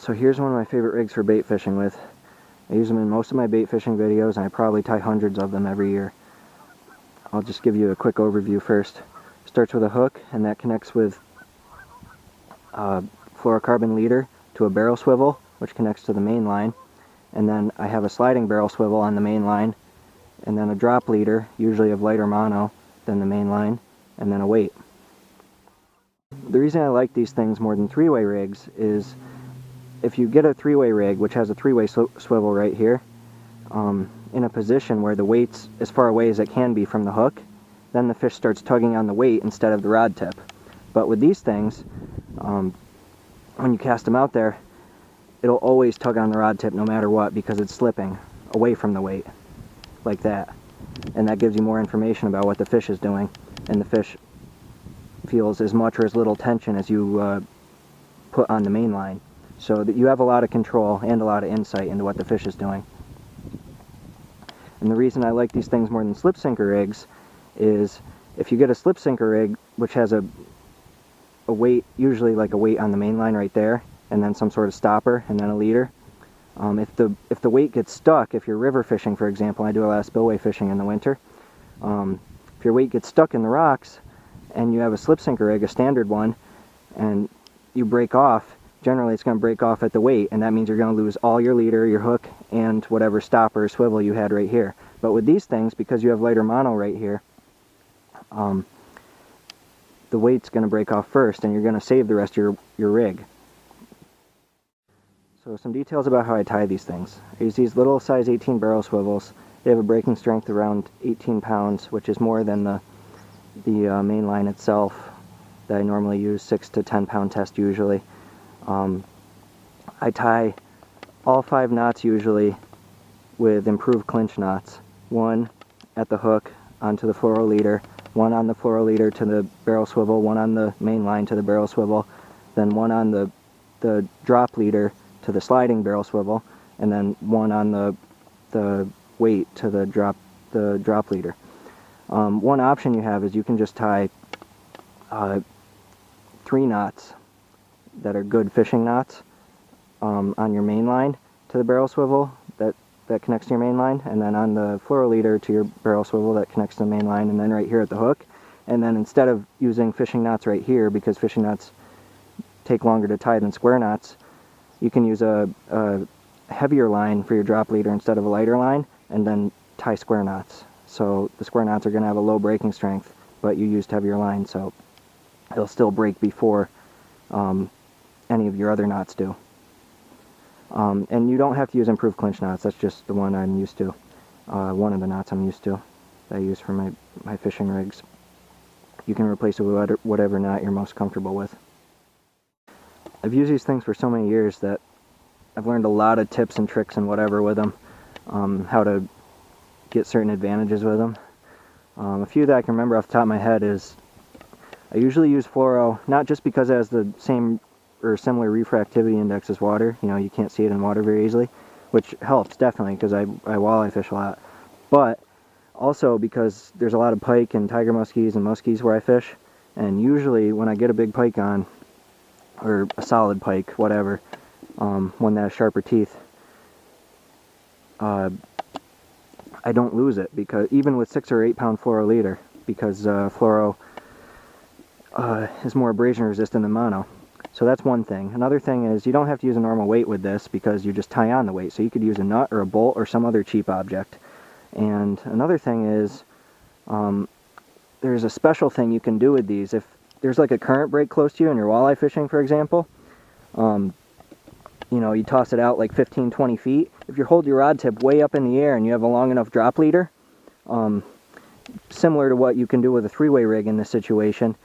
So here's one of my favorite rigs for bait fishing with. I use them in most of my bait fishing videos, and I probably tie hundreds of them every year. I'll just give you a quick overview first. Starts with a hook, and that connects with a fluorocarbon leader to a barrel swivel, which connects to the main line. And then I have a sliding barrel swivel on the main line, and then a drop leader, usually of lighter mono than the main line, and then a weight. The reason I like these things more than three-way rigs is if you get a three-way rig, which has a three-way swivel right here, in a position where the weight's as far away as it can be from the hook, then the fish starts tugging on the weight instead of the rod tip. But with these things, when you cast them out there, it'll always tug on the rod tip no matter what, because it's slipping away from the weight, like that. And that gives you more information about what the fish is doing, and the fish feels as much or as little tension as you put on the main line, so that you have a lot of control and a lot of insight into what the fish is doing. And the reason I like these things more than slip sinker rigs is if you get a slip sinker rig which has a weight, usually like a weight on the main line right there, and then some sort of stopper and then a leader, if the weight gets stuck, if you're river fishing, for example, I do a lot of spillway fishing in the winter, if your weight gets stuck in the rocks and you have a slip sinker rig, a standard one, and you break off, generally it's going to break off at the weight, and that means you're going to lose all your leader, your hook, and whatever stopper or swivel you had right here. But with these things, because you have lighter mono right here, the weight's going to break off first, and you're going to save the rest of your rig. So some details about how I tie these things. I use these little size 18 barrel swivels. They have a breaking strength around 18 pounds, which is more than the main line itself that I normally use, 6 to 10 pound test usually. I tie all 5 knots usually with improved clinch knots. One at the hook onto the fluoro leader, one on the fluoro leader to the barrel swivel, one on the main line to the barrel swivel, then one on the drop leader to the sliding barrel swivel, and then one on the weight to the drop leader. One option you have is you can just tie 3 knots that are good fishing knots on your main line to the barrel swivel that connects to your main line, and then on the fluoro leader to your barrel swivel that connects to the main line, and then right here at the hook. And then instead of using fishing knots right here, because fishing knots take longer to tie than square knots, you can use a heavier line for your drop leader instead of a lighter line, and then tie square knots. So the square knots are going to have a low breaking strength, but you used heavier line, so it'll still break before any of your other knots do. And you don't have to use improved clinch knots. That's just the one I'm used to. One of the knots I'm used to that I use for my fishing rigs. You can replace it with whatever knot you're most comfortable with. I've used these things for so many years that I've learned a lot of tips and tricks and whatever with them, how to get certain advantages with them. A few that I can remember off the top of my head is I usually use fluoro, not just because it has the same or similar refractivity index as water. You know, you can't see it in water very easily, which helps definitely because I walleye fish a lot, but also because there's a lot of pike and tiger muskies and muskies where I fish, and usually when I get a big pike on, or a solid pike, whatever, one that has sharper teeth, I don't lose it, because even with 6 or 8 pound fluoro leader, because fluoro is more abrasion resistant than mono. So that's one thing. Another thing is you don't have to use a normal weight with this, because you just tie on the weight. So you could use a nut or a bolt or some other cheap object. And another thing is there's a special thing you can do with these. If there's like a current break close to you and you're walleye fishing, for example, you know, you toss it out like 15-20 feet. If you hold your rod tip way up in the air and you have a long enough drop leader, similar to what you can do with a three-way rig in this situation,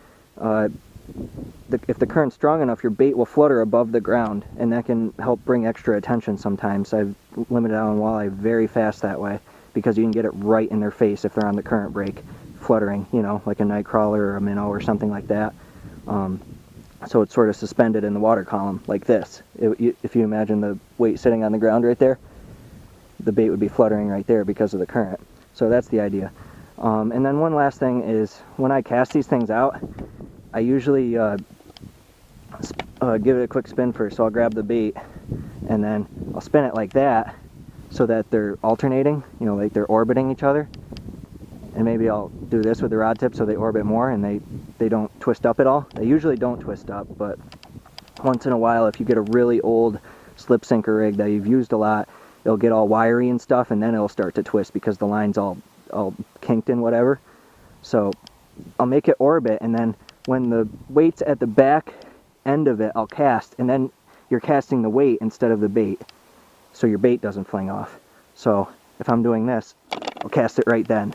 if the current's strong enough, your bait will flutter above the ground, and that can help bring extra attention sometimes. I've limited out on walleye very fast that way, because you can get it right in their face if they're on the current break, fluttering, you know, like a nightcrawler or a minnow or something like that. So it's sort of suspended in the water column, like this. If you imagine the weight sitting on the ground right there, the bait would be fluttering right there because of the current. So that's the idea. And then one last thing is, when I cast these things out, I usually give it a quick spin first. So I'll grab the bait and then I'll spin it like that so that they're alternating, you know, like they're orbiting each other. And maybe I'll do this with the rod tip so they orbit more and they don't twist up at all. They usually don't twist up, but once in a while, if you get a really old slip sinker rig that you've used a lot, it'll get all wiry and stuff, and then it'll start to twist because the line's all kinked and whatever. So I'll make it orbit, and then when the weight's at the back end of it, I'll cast, and then you're casting the weight instead of the bait, so your bait doesn't fling off. So if I'm doing this, I'll cast it right then.